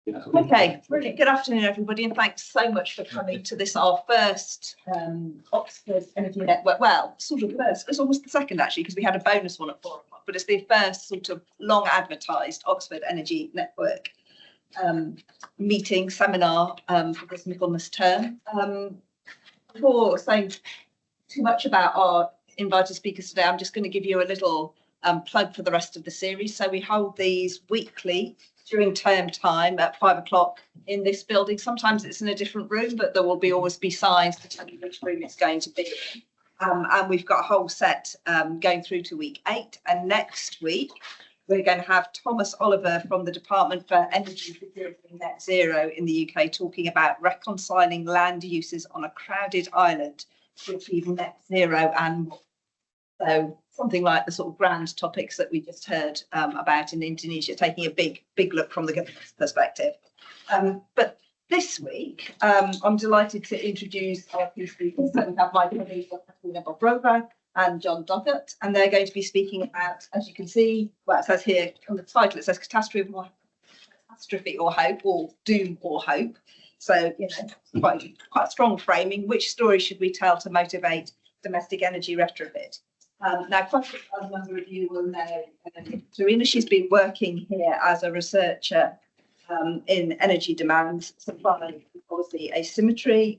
Okay, brilliant. Good afternoon, everybody, and thanks so much for coming to this, our first Oxford Energy Network. Well, sort of first. It's almost the second, actually, because we had a bonus one at 4 o'clock, but it's the first sort of long advertised Oxford Energy Network meeting, seminar for this Michaelmas term. Before saying too much about our invited speakers today, I'm just going to give you a little plug for the rest of the series. So we hold these weekly during term time at 5 o'clock in this building. Sometimes it's in a different room, but there will always be signs to tell you which room it's going to be. And we've got a whole set going through to week 8. And next week, we're going to have Thomas Oliver from the Department for Energy Security and Net Zero in the UK talking about reconciling land uses on a crowded island to achieve net zero and more. So something like the sort of grand topics that we just heard about in Indonesia, taking a big look from the government's perspective. But this week, I'm delighted to introduce our two speakers. So we have my colleague, Yekatherina Bobrova and John Doggart, and they're going to be speaking about, as you can see, well, it says here on the title, it says catastrophe or hope, or doom or hope. So, you know, quite strong framing. Which story should we tell to motivate domestic energy retrofit? Now, quite a number of you will know Yekatherina. She's been working here as a researcher in energy demand, supply policy asymmetry,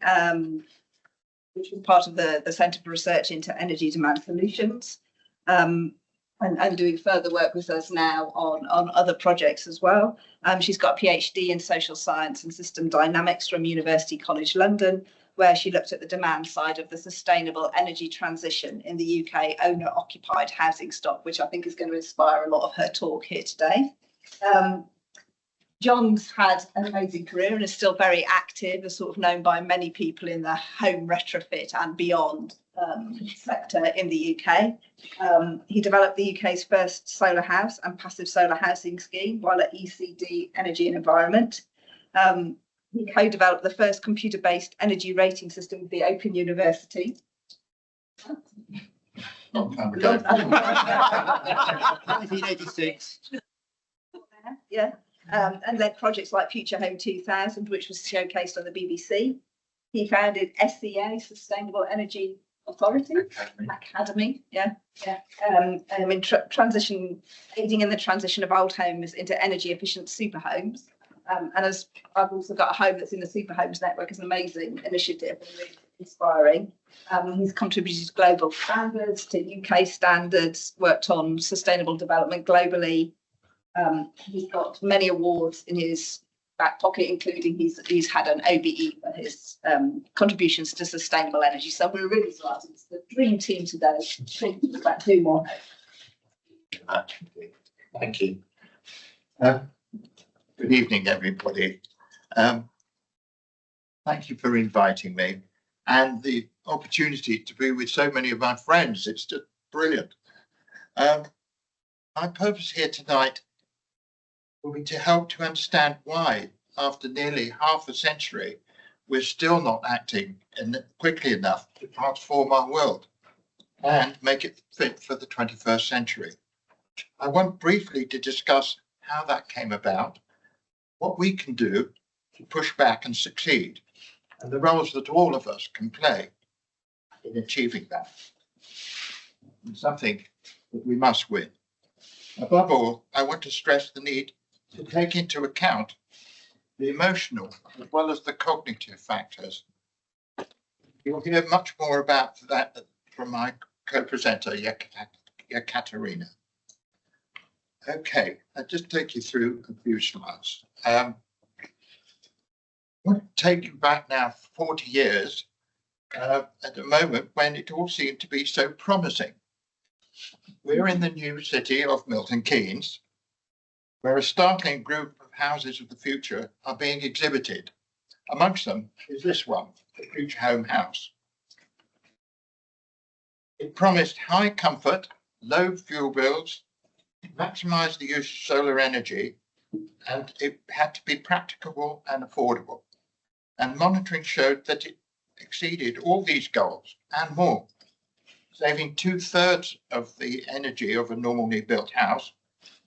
which was part of the Centre for Research into Energy Demand Solutions, and doing further work with us now on other projects as well. She's got a PhD in social science and system dynamics from University College London, where she looked at the demand side of the sustainable energy transition in the UK owner-occupied housing stock, which I think is going to inspire a lot of her talk here today. John's had an amazing career and is still very active, is sort of known by many people in the home retrofit and beyond sector in the UK. He developed the UK's first solar house and passive solar housing scheme while at ECD Energy and Environment. He co-developed the first computer-based energy rating system with the Open University. Long time ago. 1986. Yeah. And led projects like Future Home 2000, which was showcased on the BBC. He founded SEA, Sustainable Energy Authority Academy. In transition, aiding in the transition of old homes into energy efficient super homes. And as I've also got a home that's in the Super Homes Network, is an amazing initiative and really inspiring. He's contributed to global standards, to UK standards, worked on sustainable development globally. He's got many awards in his back pocket, including he's had an OBE for his contributions to sustainable energy. So we're really delighted. It's the dream team today. Talking about who more. Thank you. Good evening, everybody. Thank you for inviting me and the opportunity to be with so many of my friends. It's just brilliant. My purpose here tonight will be to help to understand why, after nearly half a century, we're still not acting quickly enough to transform our world and make it fit for the 21st century. I want briefly to discuss how that came about, what we can do to push back and succeed, and the roles that all of us can play in achieving that. It's something that we must win. Above all, I want to stress the need to take into account the emotional as well as the cognitive factors. You'll hear much more about that from my co-presenter, Yekatherina. Okay, I'll just take you through a few slides. I want to take you back now 40 years at a moment when it all seemed to be so promising. We're in the new city of Milton Keynes, where a startling group of houses of the future are being exhibited. Amongst them is this one, the Future Home House. It promised high comfort, low fuel bills, maximise the use of solar energy, and it had to be practicable and affordable. And monitoring showed that it exceeded all these goals and more, saving 2/3 of the energy of a normally built house,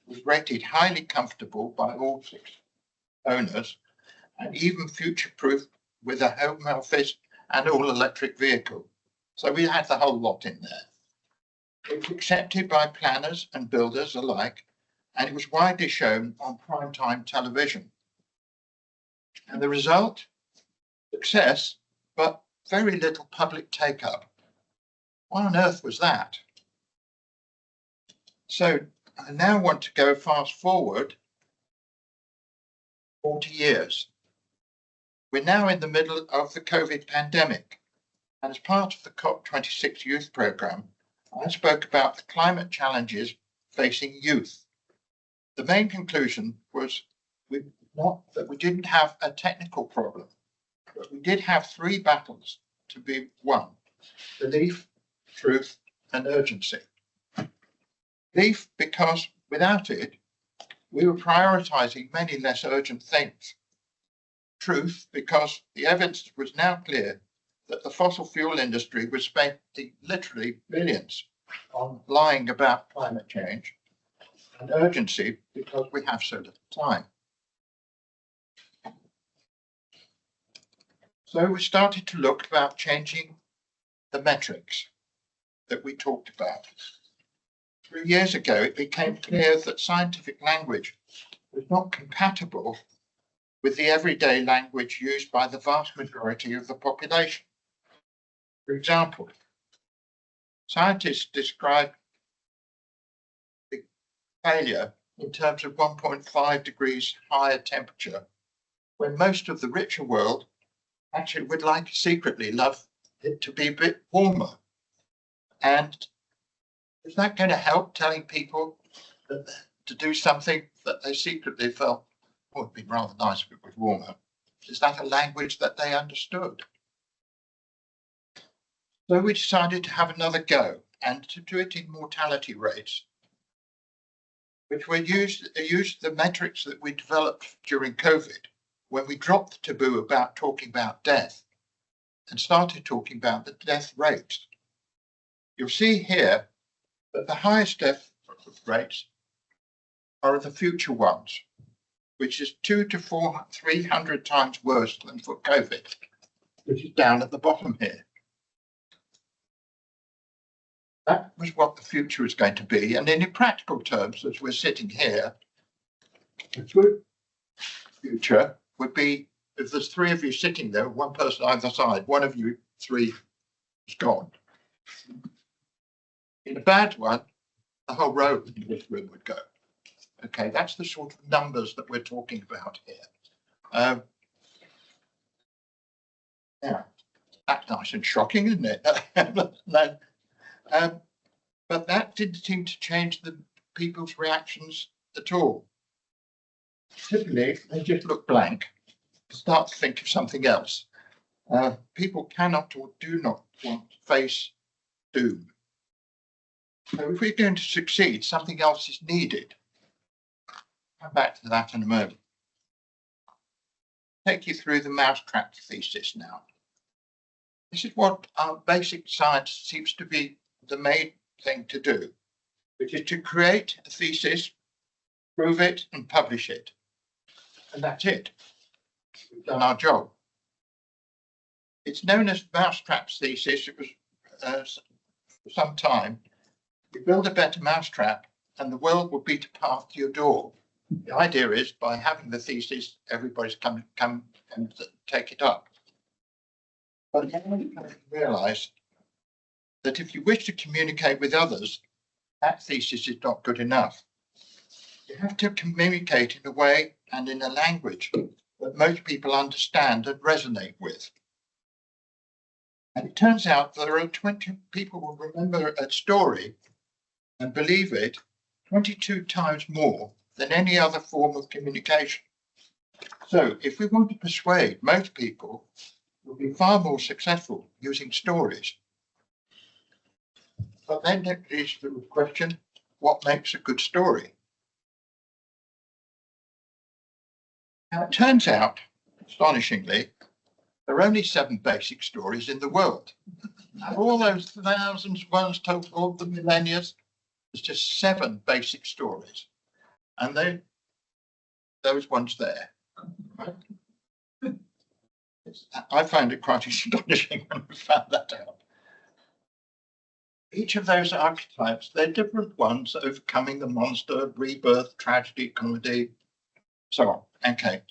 was rated highly comfortable by all 6 owners, and even future-proof with a home office and all-electric vehicle. So we had the whole lot in there. It was accepted by planners and builders alike, and it was widely shown on primetime television. And the result? Success, but very little public take-up. What on earth was that? So I now want to go fast forward 40 years. We're now in the middle of the COVID pandemic, and as part of the COP26 youth programme, I spoke about the climate challenges facing youth. The main conclusion was not that we didn't have a technical problem, but we did have three battles to be won: belief, truth, and urgency. Belief, because without it, we were prioritising many less urgent things. Truth, because the evidence was now clear that the fossil fuel industry was spending literally billions on lying about climate change. And urgency, because we have so little time. So we started to look about changing the metrics that we talked about. 3 years ago, it became clear that scientific language was not compatible with the everyday language used by the vast majority of the population. For example, scientists describe the failure in terms of 1.5 degrees higher temperature, when most of the richer world actually would like secretly love it to be a bit warmer. And is that going to help telling people that, to do something that they secretly felt, oh, it'd be rather nice if it was warmer? Is that a language that they understood? So we decided to have another go and to do it in mortality rates, which were used the metrics that we developed during COVID, when we dropped the taboo about talking about death and started talking about the death rates. You'll see here that the highest death rates are the future ones, which is 300 times worse than for COVID, which is down at the bottom here. That was what the future is going to be. And in practical terms, as we're sitting here, a good future would be, if there's three of you sitting there, one person either side, one of you three is gone. In a bad one, the whole row in this room would go. Okay, that's the sort of numbers that we're talking about here. Yeah, that's nice and shocking, isn't it? But that didn't seem to change the people's reactions at all. Typically, they just look blank, start to think of something else. People cannot or do not want to face doom. So if we're going to succeed, something else is needed. Come back to that in a moment. Take you through the mousetrap thesis now. This is what our basic science seems to be the main thing to do, which is to create a thesis, prove it, and publish it. And that's it. We've done our job. It's known as mousetrap thesis. It was for some time. You build a better mousetrap and the world will beat a path to your door. The idea is, by having the thesis, everybody's come and take it up. But then we realise that if you wish to communicate with others, that thesis is not good enough. You have to communicate in a way and in a language that most people understand and resonate with. And it turns out there are 20 people who remember a story and believe it 22 times more than any other form of communication. So if we want to persuade most people, we'll be far more successful using stories. But then there is the question, what makes a good story? Now it turns out, astonishingly, there are only 7 basic stories in the world. Out of all those thousands ones told all the millennia, there's just 7 basic stories. And those ones there. I found it quite astonishing when I found that out. Each of those archetypes, they're different ones: overcoming the monster, rebirth, tragedy, comedy, so on. Okay.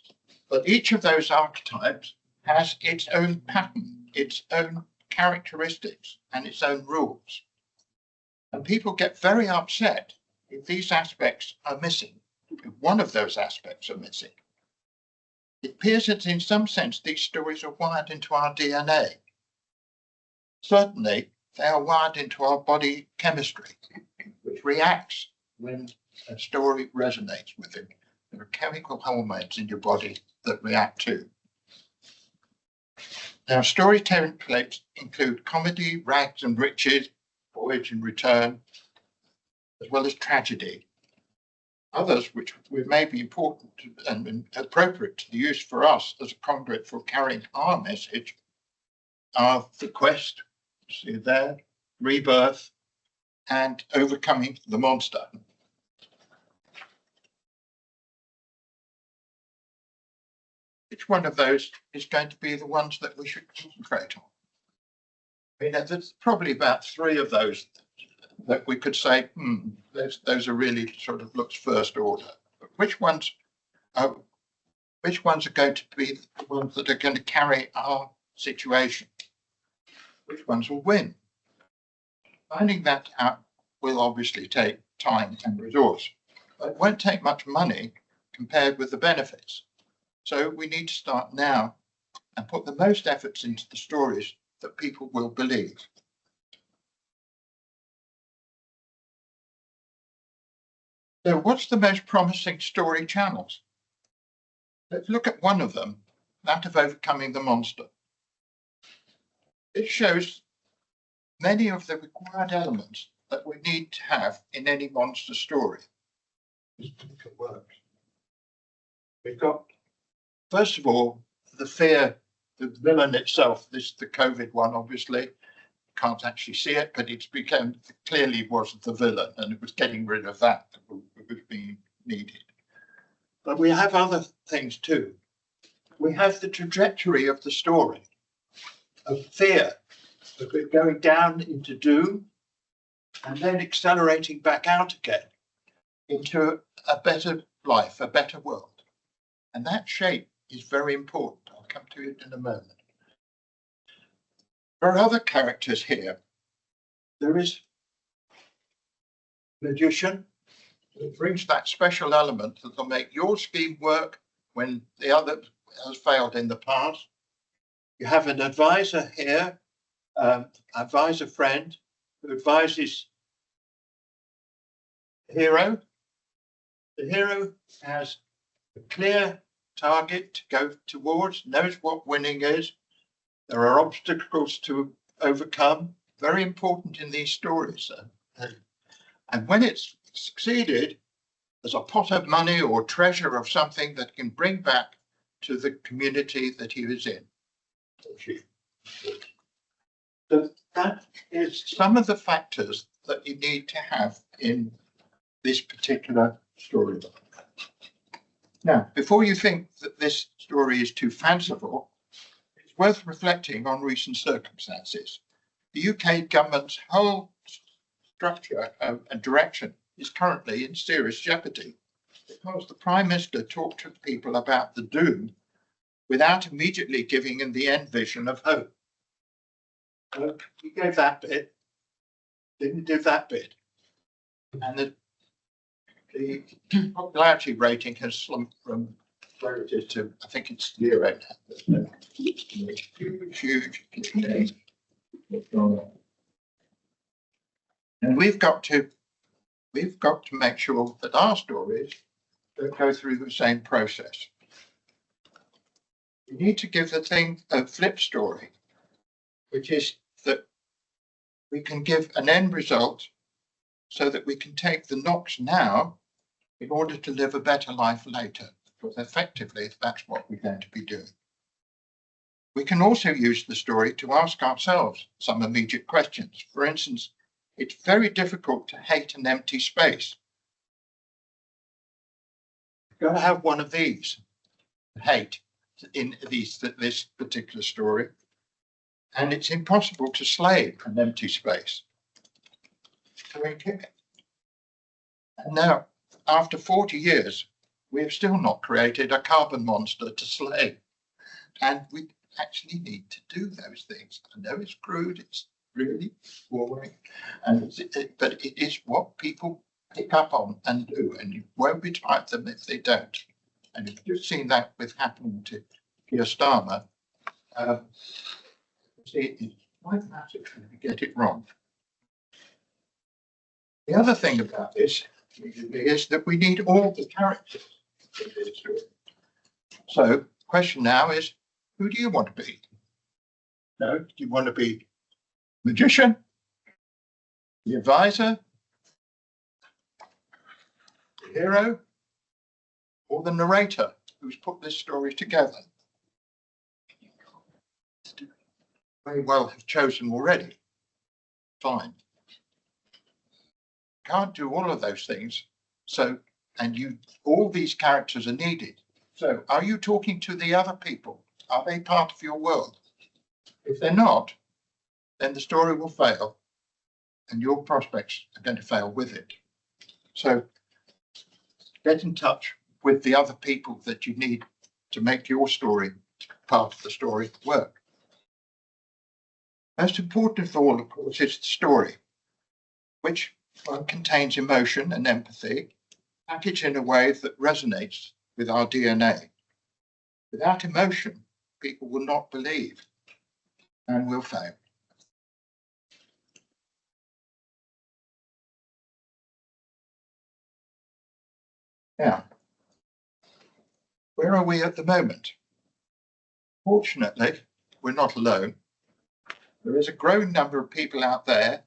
But each of those archetypes has its own pattern, its own characteristics, and its own rules. And people get very upset if these aspects are missing, if one of those aspects are missing. It appears that in some sense these stories are wired into our DNA. Certainly, they are wired into our body chemistry, which reacts when a story resonates with it. There are chemical hormones in your body that react too. Now, story templates include comedy, rags and riches, voyage and return, as well as tragedy. Others, which may be important and appropriate to the use for us as a conduit for carrying our message, are the quest, see there, rebirth, and overcoming the monster. Which one of those is going to be the ones that we should concentrate on? I mean, there's probably about 3 of those that we could say, those are really sort of looks first order. But which ones are going to be the ones that are going to carry our situation? Which ones will win? Finding that out will obviously take time and resource, but it won't take much money compared with the benefits. So we need to start now and put the most efforts into the stories that people will believe. So what's the most promising story channels? Let's look at one of them, that of overcoming the monster. It shows many of the required elements that we need to have in any monster story. It works. We've got, first of all, the fear, the villain itself. This is the COVID one, obviously. Can't actually see it, but it's become clearly was the villain, and it was getting rid of that was being needed. But we have other things too. We have the trajectory of the story, of fear, of it going down into doom, and then accelerating back out again into a better life, a better world. And that shape is very important. I'll come to it in a moment. There are other characters here. There is magician, who brings that special element that will make your scheme work when the other has failed in the past. You have an advisor here, advisor friend, who advises the hero. The hero has a clear target to go towards, knows what winning is. There are obstacles to overcome, very important in these stories. And when it's succeeded, there's a pot of money or treasure of something that can bring back to the community that he was in. So that is some of the factors that you need to have in this particular story. Now, before you think that this story is too fanciful, it's worth reflecting on recent circumstances. The UK government's whole structure and direction is currently in serious jeopardy because the Prime Minister talked to people about the doom without immediately giving them the end vision of hope. He gave that bit, didn't do that bit. And the popularity rating has slumped from where it is to, I think it's 0 now. Huge. And we've got to make sure that our stories don't go through the same process. We need to give the thing a flip story, which is that we can give an end result so that we can take the knocks now in order to live a better life later, because effectively that's what we're going to be doing. We can also use the story to ask ourselves some immediate questions. For instance, it's very difficult to hate an empty space. You've got to have one of these. hate in this particular story. And it's impossible to slay an empty space. And now, after 40 years, we have still not created a carbon monster to slay. And we actually need to do those things. I know it's crude, it's really boring, but it is what people pick up on and do, and you won't betrive them if they don't. And you've just seen that with happening to Keir Starmer. It's quite massive if you get it wrong. The other thing about this is that we need all the characters in this story. So, question now is, who do you want to be? No, do you want to be magician, the advisor, the hero, or the narrator who's put this story together? Very well have chosen already. Fine. Can't do all of those things. So, and all these characters are needed. So, are you talking to the other people? Are they part of your world? If they're not, then the story will fail, and your prospects are going to fail with it. So, get in touch with the other people that you need to make your story part of the story work. Most important of all, of course, is the story, which contains emotion and empathy, packaged in a way that resonates with our DNA. Without emotion, people will not believe and will fail. Now, where are we at the moment? Fortunately, we're not alone. There is a growing number of people out there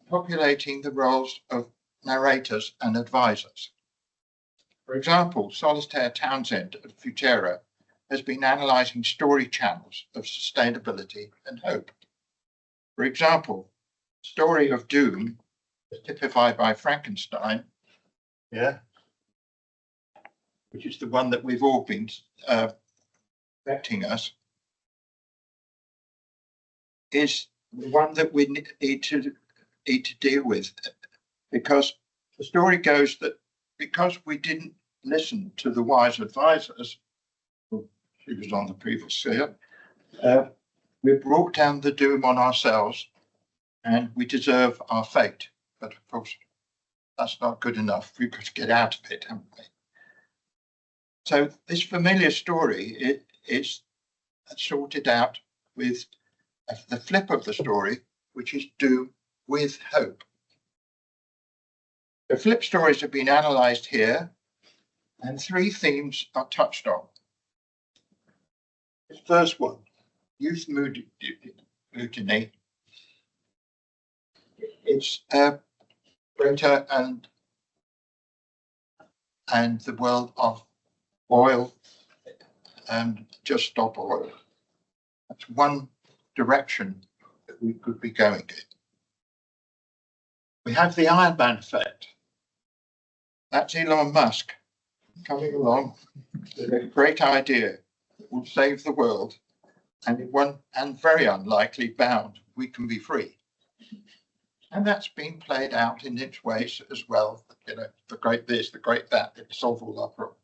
populating the roles of narrators and advisors. For example, Solitaire Townsend at Futera has been analysing story channels of sustainability and hope. For example, Story of Doom, as typified by Frankenstein, which is the one that we've all been affecting us, is the one that we need to deal with, because the story goes that because we didn't listen to the wise advisors, she was on the previous sphere, we brought down the doom on ourselves and we deserve our fate. But of course, that's not good enough. We've got to get out of it, haven't we? So this familiar story is sorted out with the flip of the story, which is doom with hope. The flip stories have been analysed here, and 3 themes are touched on. The first one, youth mutiny. It's Greta and the world of oil and just stop oil. That's one direction that we could be going in. We have the Iron Man effect. That's Elon Musk coming along with a great idea that will save the world, and in one and very unlikely bound, we can be free. And that's been played out in its ways as well. You know, the great this, the great that, it solve all our problems.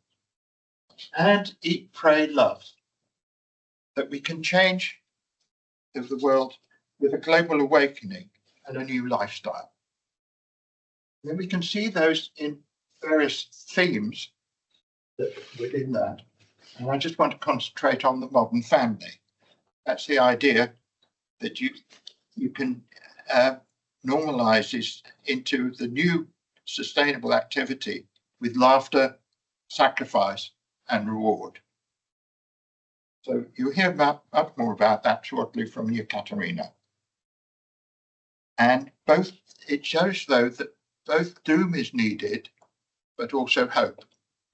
And Eat, Pray, Love. That we can change the world with a global awakening and a new lifestyle. Then we can see those in various themes that within that. And I just want to concentrate on the modern family. That's the idea that you can normalize this into the new sustainable activity with laughter, sacrifice, and reward. So you'll hear much more about that shortly from Yekatherina. And it shows, though, that both doom is needed, but also hope.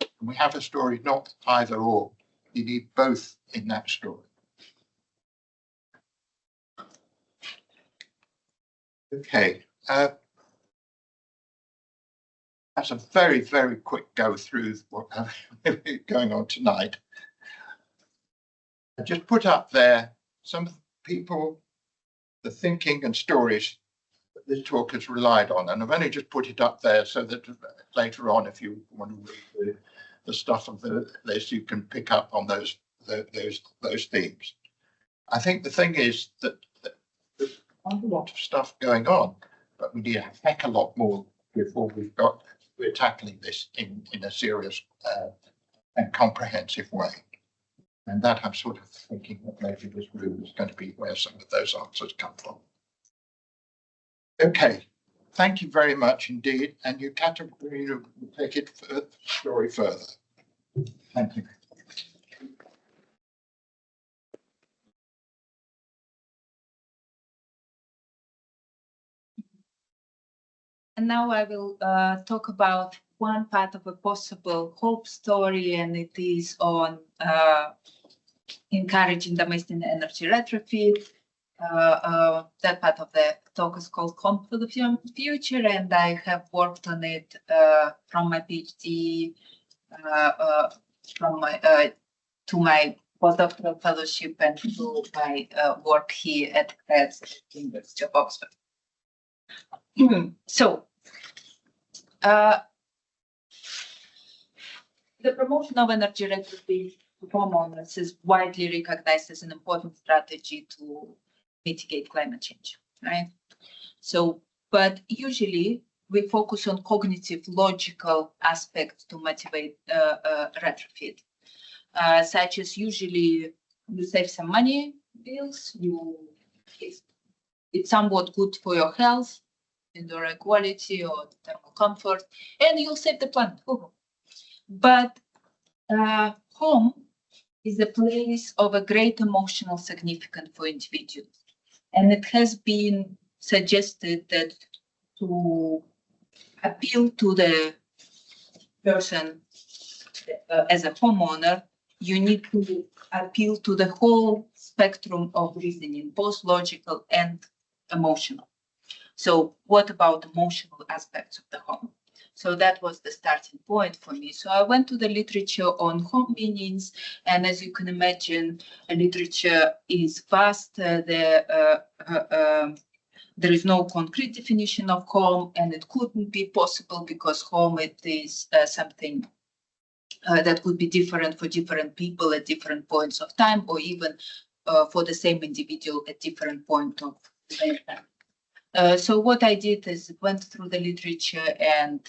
And we have a story not either or. You need both in that story. Okay. That's a very, very quick go through what is going on tonight. I just put up there some people, the thinking and stories that this talk has relied on, and I've only just put it up there so that later on, if you want to read the stuff of the list, you can pick up on those themes. I think the thing is that there's quite a lot of stuff going on, but we need a heck a lot more before we're tackling this in a serious and comprehensive way. And that I'm sort of thinking that maybe this room is going to be where some of those answers come from. Okay, thank you very much indeed. And Yekatherina will take it story further. Thank you. And now I will talk about one part of a possible hope story, and it is on encouraging domestic energy retrofit. That part of the talk is called Home for the Future, and I have worked on it from my PhD to my postdoctoral fellowship and to my work here at the University of Oxford. So, the promotion of energy retrofit to homeowners is widely recognized as an important strategy to mitigate climate change, right? So, but usually we focus on cognitive, logical aspects to motivate retrofit, such as usually you save some money, bills, it's somewhat good for your health, indoor air quality or thermal comfort, and you'll save the planet. But home is a place of a great emotional significance for individuals. And it has been suggested that to appeal to the person as a homeowner, you need to appeal to the whole spectrum of reasoning, both logical and emotional. So what about emotional aspects of the home? So that was the starting point for me. So I went to the literature on home meanings, and as you can imagine, literature is vast. There is no concrete definition of home, and it couldn't be possible because home it is something that could be different for different people at different points of time, or even for the same individual at different point of their time. So what I did is went through the literature and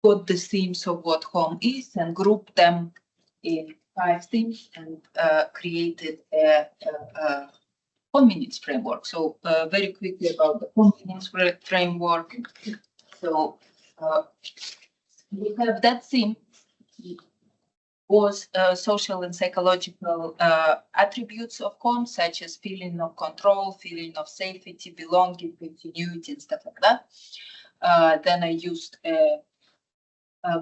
got the themes of what home is and grouped them in 5 themes and created a home meanings framework. So very quickly about the home meanings framework. So we have that theme was social and psychological attributes of home, such as feeling of control, feeling of safety, belonging, continuity, and stuff like that. Then I used a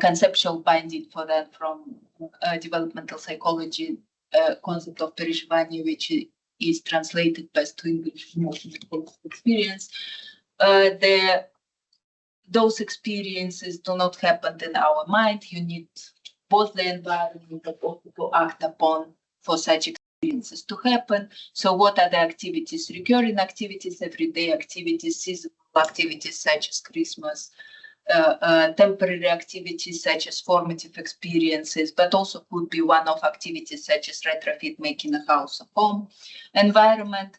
conceptual binding for that from developmental psychology concept of переживание, which is translated best to English emotional experience. Those experiences do not happen in our mind. You need both the environment but also to act upon for such experiences to happen. So what are the activities? Recurring activities, everyday activities, seasonal activities such as Christmas, temporary activities such as formative experiences, but also could be one-off activities such as retrofit, making a house a home. Environment,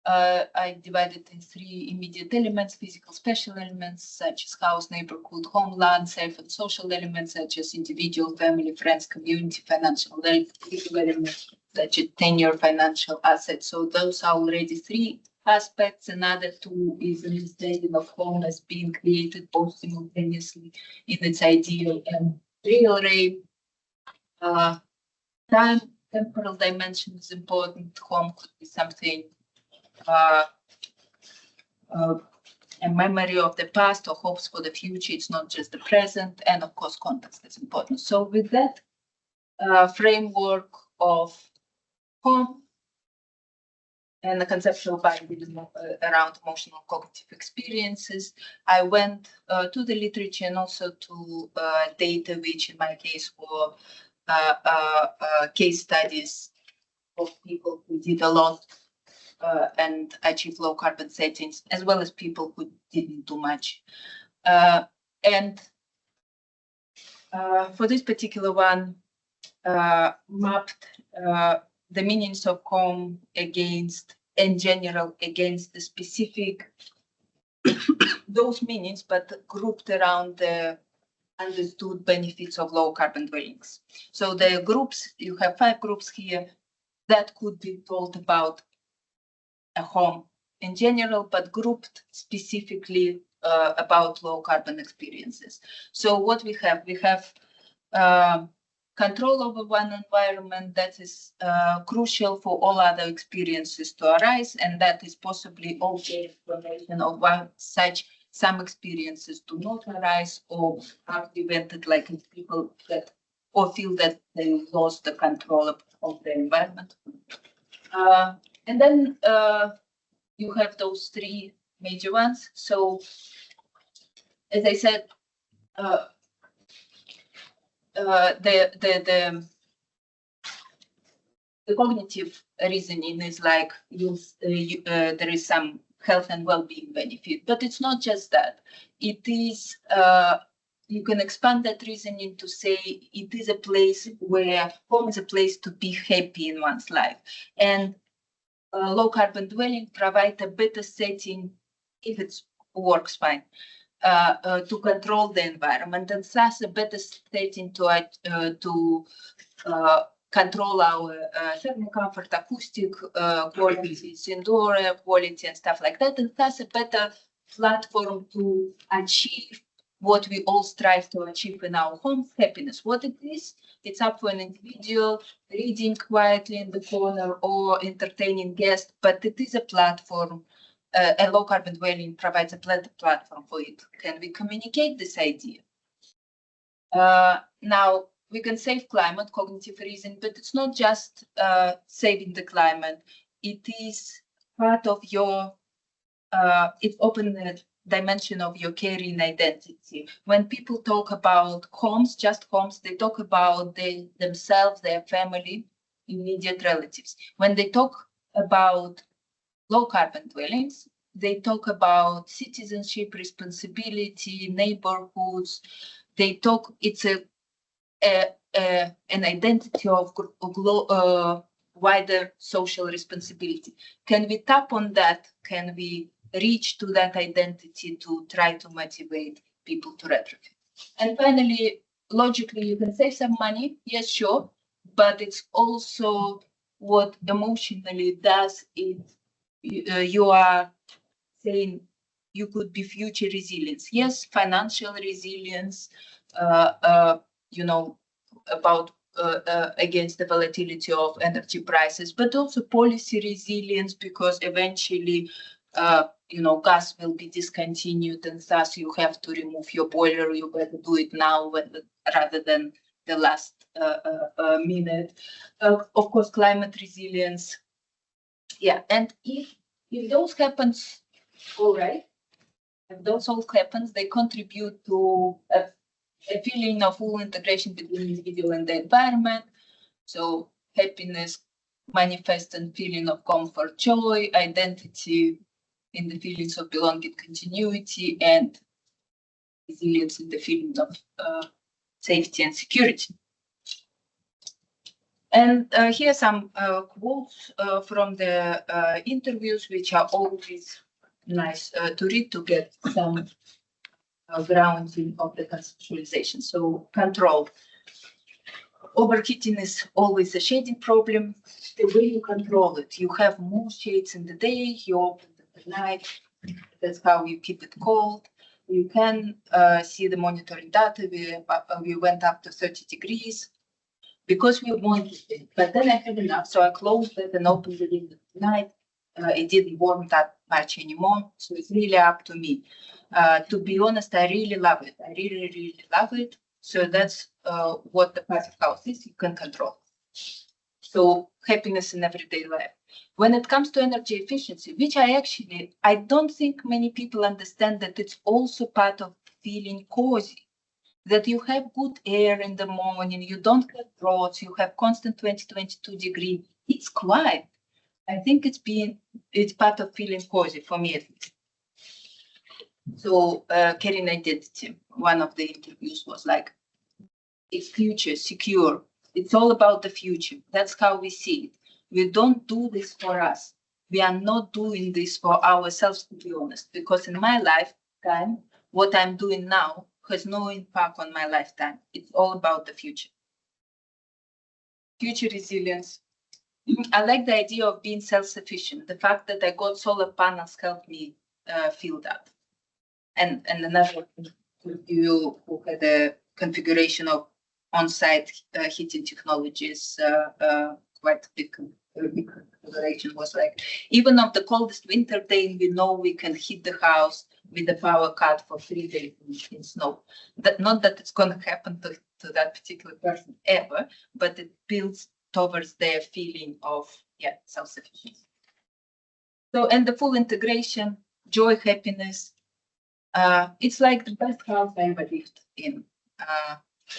I divided in 3 immediate elements: physical, special elements such as house, neighborhood, homeland, safe and social elements such as individual, family, friends, community, financial elements such as tenure, financial assets. So those are already 3 aspects. Another 2 is an understanding of home as being created both simultaneously in its ideal and real way. Time, temporal dimension is important. Home could be something a memory of the past or hopes for the future. It's not just the present, and of course context is important. So with that framework of home, and the conceptual body around emotional cognitive experiences. I went to the literature and also to data, which in my case were case studies of people who did a lot and achieved low carbon settings, as well as people who didn't do much. And for this particular one, mapped the meanings of home against, in general, against the specific, those meanings, but grouped around the understood benefits of low carbon dwellings. So the groups, you have 5 groups here that could be told about a home in general, but grouped specifically about low carbon experiences. So what we have control over one environment that is crucial for all other experiences to arise, and that is possibly also explanation of why some experiences do not arise or are prevented, like in people that or feel that they lost the control of the environment. And then you have those 3 major ones. So, as I said, the cognitive reasoning is like there is some health and well-being benefit, but it's not just that. It is you can expand that reasoning to say it is a place where home is a place to be happy in one's life, and low carbon dwelling provide a better setting if it works fine. To control the environment, and thus a better setting to control our thermal comfort, acoustic qualities, indoor air quality, and stuff like that, and thus a better platform to achieve what we all strive to achieve in our homes, happiness. What it is, it's up for an individual reading quietly in the corner or entertaining guests, but it is a platform. A low carbon dwelling provides a platform for it. Can we communicate this idea? Now, we can save climate, cognitive reason, but it's not just saving the climate. It is part of your, it opens the dimension of your carrying identity. When people talk about homes, just homes, they talk about themselves, their family, immediate relatives. When they talk about low carbon dwellings, they talk about citizenship, responsibility, neighborhoods. They talk, it's an identity of wider social responsibility. Can we tap on that? Can we reach to that identity to try to motivate people to retrofit? And finally, logically, you can save some money. Yes, sure. But it's also what emotionally does it. You are saying you could be future resilience. Yes, financial resilience, you know, about against the volatility of energy prices, but also policy resilience, because eventually, you know, gas will be discontinued, and thus you have to remove your boiler. You better do it now rather than the last minute. Of course, climate resilience. Yeah, and if those happens, all right, if those all happens, they contribute to a feeling of full integration between the individual and the environment. So happiness manifests in feeling of comfort, joy, identity in the feelings of belonging, continuity, and resilience in the feeling of safety and security. And here are some quotes from the interviews, which are always nice to read to get some grounding of the conceptualization. So control. Overheating is always a shading problem. The way you control it, you have more shades in the day, you open it at night. That's how you keep it cold. You can see the monitoring data. We went up to 30 degrees. Because we wanted it, but then I had enough, so I closed it and opened it in the night. It didn't warm that much anymore, so it's really up to me. To be honest, I really love it. I really, really love it. So that's what the passive house is. You can control. So happiness in everyday life. When it comes to energy efficiency, which I don't think many people understand that it's also part of feeling cozy, that you have good air in the morning, you don't have droughts, you have constant 20-22 degree. It's quiet. I think it's part of feeling cozy for me at least. So caring identity, one of the interviews was like, it's future, secure. It's all about the future. That's how we see it. We don't do this for us. We are not doing this for ourselves, to be honest, because in my lifetime, what I'm doing now has no impact on my lifetime. It's all about the future. Future resilience. I like the idea of being self-sufficient. The fact that I got solar panels helped me feel that. And another you who had a configuration of on-site heating technologies, quite big configuration, was like, even on the coldest winter day, we know we can heat the house with a power cut for 3 days in snow. Not that it's going to happen to that particular person ever, but it builds towards their feeling of self-sufficiency. So, and the full integration, joy, happiness, it's like the best house I ever lived in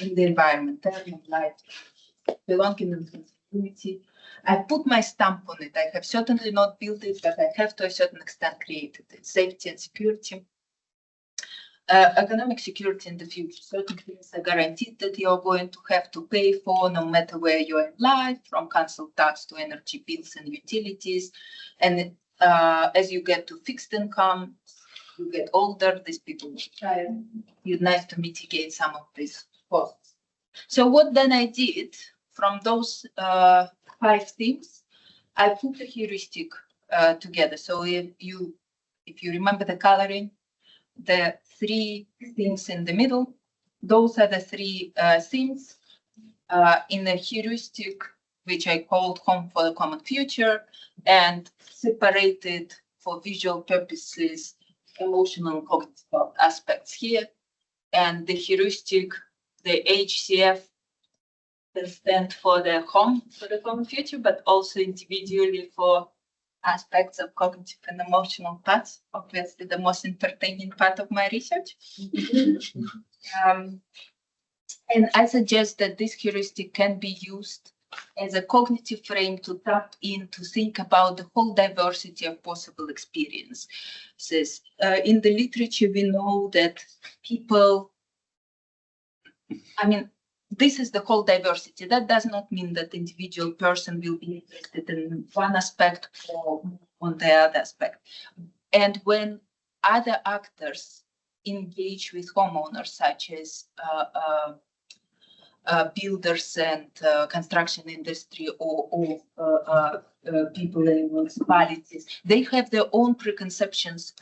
the environment, life, belonging and community. I put my stamp on it. I have certainly not built it, but I have to a certain extent created it. Safety and security. Economic security in the future. Certain things are guaranteed that you're going to have to pay for no matter where you're in life, from council tax to energy bills and utilities. And as you get to fixed income, you get older, these people retire. It's nice to mitigate some of these costs. So what then I did from those 5 things, I put a heuristic together. So if you remember the coloring, the 3 things in the middle, those are the 3 things in the heuristic, which I called Home for the Common Future, and separated for visual purposes emotional and cognitive aspects here. And the heuristic, the HCF, stand for the home for the common future, but also individually for aspects of cognitive and emotional parts, obviously the most entertaining part of my research. And I suggest that this heuristic can be used as a cognitive frame to tap in, to think about the whole diversity of possible experiences. In the literature, we know that people, this is the whole diversity. That does not mean that the individual person will be interested in one aspect or on the other aspect. And when other actors engage with homeowners, such as builders and construction industry or people in municipalities, they have their own preconceptions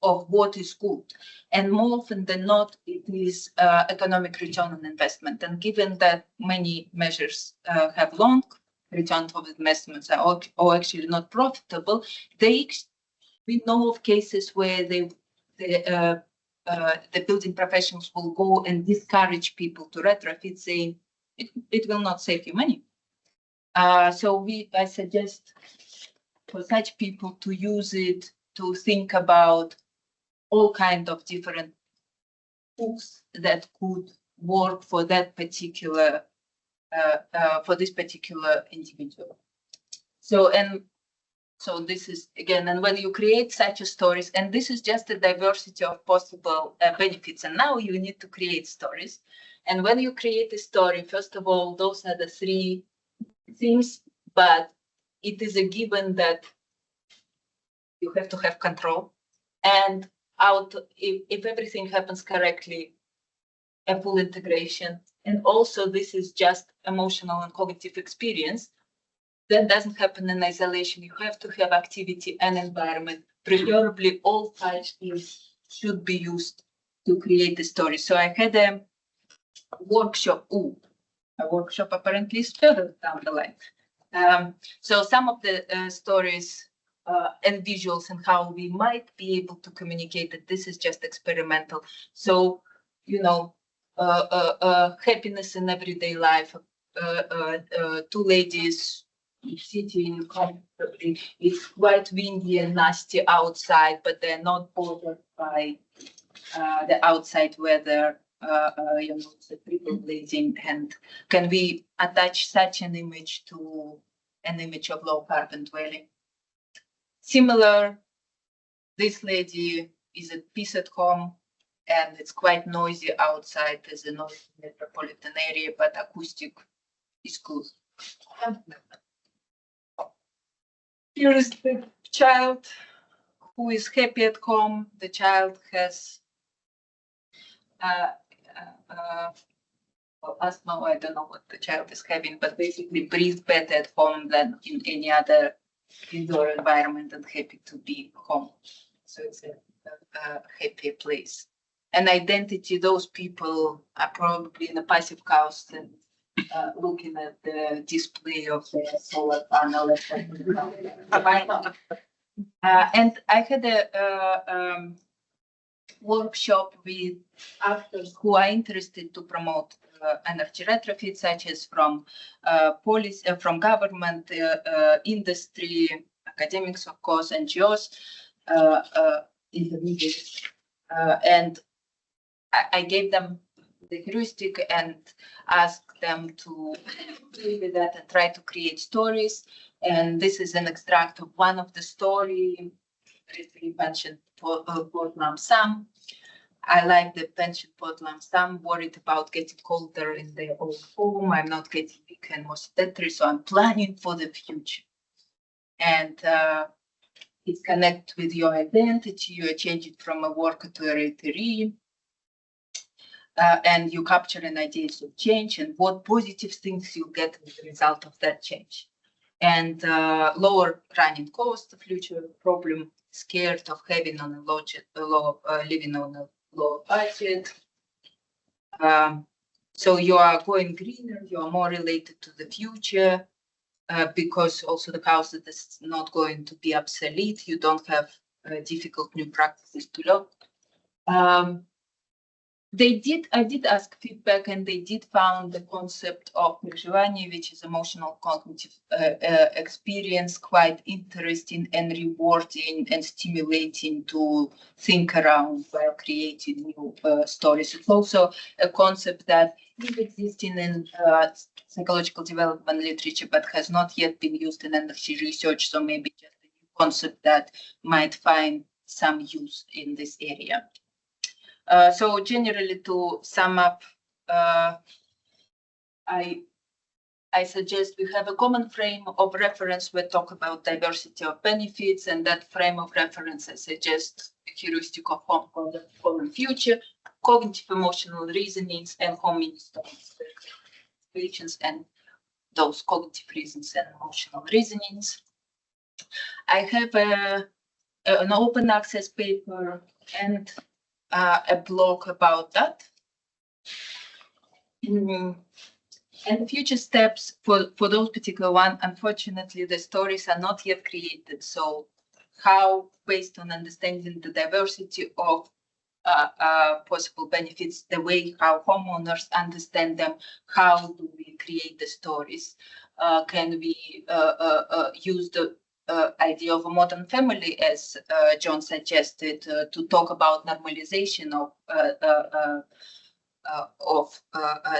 of what is good. And more often than not, it is economic return on investment. And given that many measures have long return on investments or actually not profitable, we know of cases where the building professionals will go and discourage people to retrofit, saying it will not save you money. So I suggest for such people to use it to think about all kinds of different hooks that could work for that particular for this particular individual. So this is again, and when you create such a stories, and this is just a diversity of possible benefits, and now you need to create stories. And when you create a story, first of all, those are the 3 things, but it is a given that you have to have control. And if everything happens correctly, a full integration, and also this is just emotional and cognitive experience, that doesn't happen in isolation. You have to have activity and environment. Preferably all 5 things should be used to create a story. So I had a workshop, apparently is further down the line. So some of the stories and visuals and how we might be able to communicate that this is just experimental. So, happiness in everyday life, 2 ladies sitting comfortably. It's quite windy and nasty outside, but they're not bothered by the outside weather, the people blazing. And can we attach such an image to an image of low carbon dwelling? Similar, this lady is at peace at home, and it's quite noisy outside. There's a noisy metropolitan area, but acoustic is good. Here is the child who is happy at home. The child has asthma. I don't know what the child is having, but basically breathe better at home than in any other indoor environment, and happy to be home. So it's a happy place. And identity, those people are probably in a passive house and looking at the display of the solar panel. And I had a workshop with actors who are interested to promote energy retrofit, such as from police, from government, industry, academics, of course, NGOs, intermediaries. And I gave them the heuristic and asked them to play with that and try to create stories. And this is an extract of one of the story, briefly mentioned Port Lump Sum. I like the pension Port Lump Sum, worried about getting colder in their old home. I'm not getting weak and more sedentary, so I'm planning for the future. And it connects with your identity. You change it from a worker to a retiree. And you capture an idea of change and what positive things you get as a result of that change. And lower running cost, the future problem, scared of having on living on a low budget. So you are going greener, you are more related to the future, because also the house that is not going to be obsolete. You don't have difficult new practices to learn. I did ask feedback, and they did found the concept of переживание, which is emotional cognitive experience, quite interesting and rewarding and stimulating to think around while creating new stories. It's also a concept that is existing in psychological development literature, but has not yet been used in energy research. So maybe just a new concept that might find some use in this area. So generally, to sum up, I suggest we have a common frame of reference. We talk about diversity of benefits, and that frame of reference, I suggest a heuristic of common future, cognitive emotional reasonings, and homeowners and those cognitive reasons and emotional reasonings. I have an open access paper and a blog about that. And future steps for those particular one, unfortunately, the stories are not yet created. So how, based on understanding the diversity of possible benefits, the way how homeowners understand them, how do we create the stories? Can we use the idea of a modern family, as John suggested, to talk about normalization of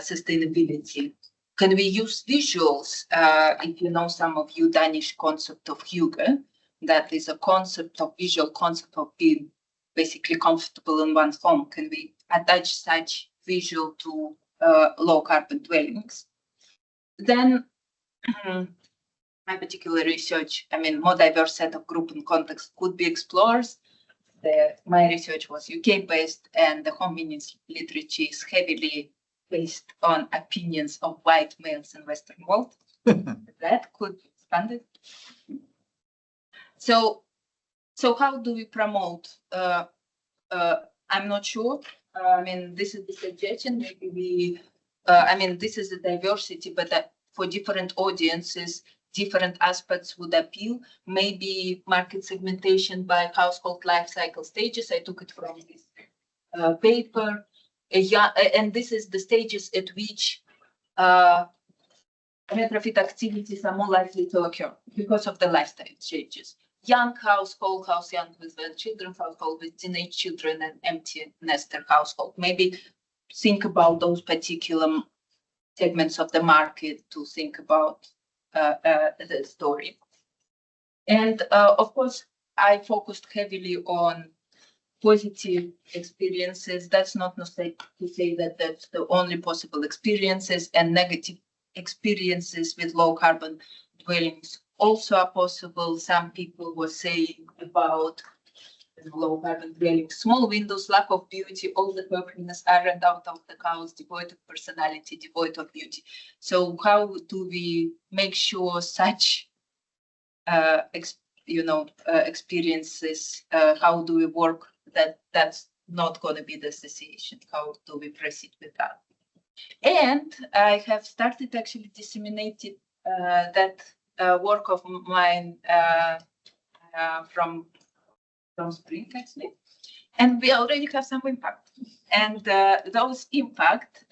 sustainability? Can we use visuals? If you know, some of you, Danish concept of hygge, that is a concept of visual concept of being basically comfortable in one's home. Can we attach such visual to low carbon dwellings? Then my particular research, more diverse set of group and context could be explored. My research was UK based, and the homeowners literature is heavily based on opinions of white males in Western world. That could be expanded. So how do we promote? I'm not sure. This is the suggestion. Maybe we, this is a diversity, but for different audiences, different aspects would appeal. Maybe market segmentation by household life cycle stages. I took it from this paper. And this is the stages at which retrofit activities are more likely to occur because of the lifestyle changes. Young household, young with children, household with teenage children, and empty nester household. Maybe think about those particular segments of the market to think about the story. And of course, I focused heavily on positive experiences. That's not to say that that's the only possible experiences, and negative experiences with low carbon dwellings also are possible. Some people were saying about low carbon dwellings, small windows, lack of beauty, all the purpleness, ironed out of the house, devoid of personality, devoid of beauty. So how do we make sure such experiences, how do we work that that's not going to be the association? How do we proceed with that? And I have started actually disseminating that work of mine from spring actually, and we already have some impact. And those impact,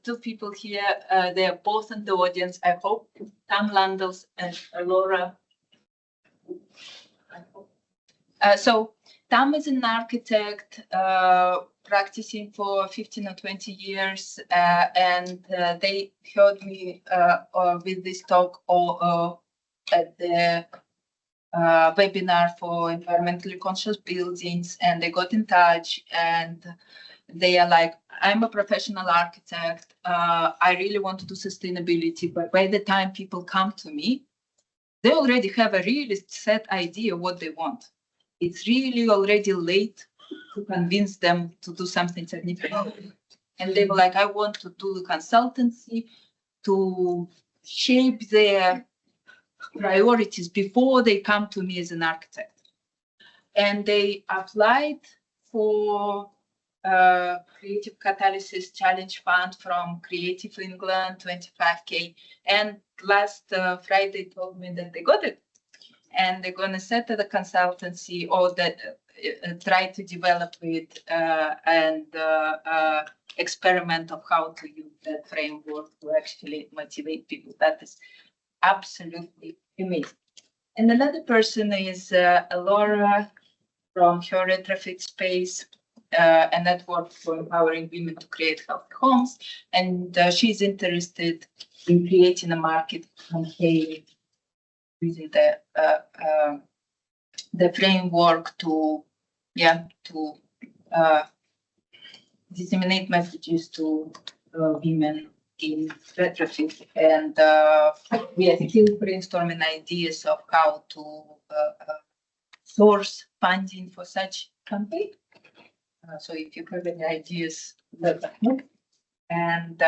two people here, they are both in the audience, I hope, Tam Landels and Laura. So Tam is an architect practicing for 15 or 20 years, and they heard me with this talk at the webinar for environmentally conscious buildings, and they got in touch, and they are like, I'm a professional architect, I really want to do sustainability, but by the time people come to me, they already have a really set idea what they want. It's really already late to convince them to do something significant. And they were like, I want to do the consultancy to shape their priorities before they come to me as an architect. And they applied for Creative Catalysis Challenge Fund from Creative England, 25K. And last Friday told me that they got it. And they're going to set the consultancy or try to develop it and experiment of how to use that framework to actually motivate people. That is absolutely amazing. And another person is Laura from her retrofit space, a network for empowering women to create healthy homes. And she's interested in creating a market campaign using the framework to disseminate messages to women in retrofit. And we are still brainstorming ideas of how to source funding for such campaign. So if you have any ideas, let us know. And